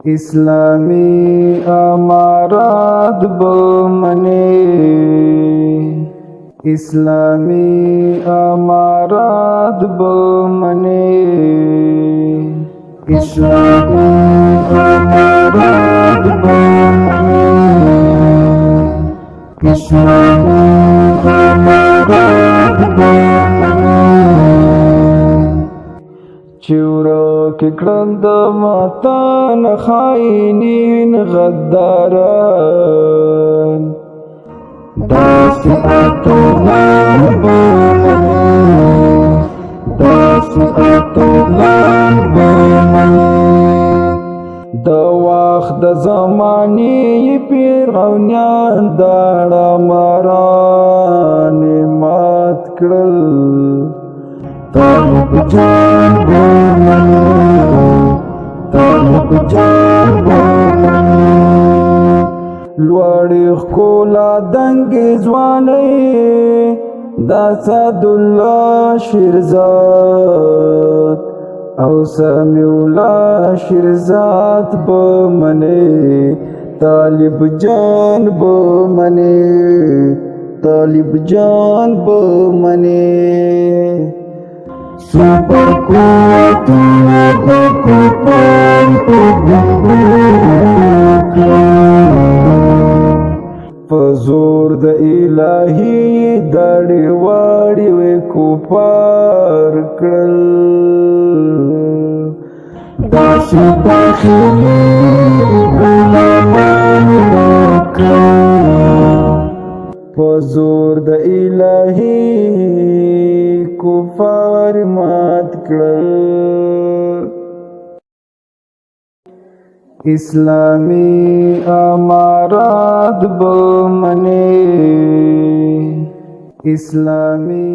اسلامی امارات بمنے اسلامی امارات بمنے اسلامی امارات بمنے اسلامی امارات بمنے چورا کی کرند ماتان خائنین غداران داسی اتولان بمنے داسی اتولان بمنے د وخت د زمانی پیرغونیان داړه ماران مات کړل طالب جان بمنے طالب جان بمنے لوړی ښکلا دنګې ځوانۍ دا سعدالله شیرزاد او سمیع الله شیرزاد بمنے طالب جان بمنے طالب جان بمنے سپر قوتونه د کفار په په زور د الهي داړې واړې وې کفار کړل داسې داخلي غلامان وکړل په زور د الهي کفار مات کړل اسلامی امارات بمنے اسلامی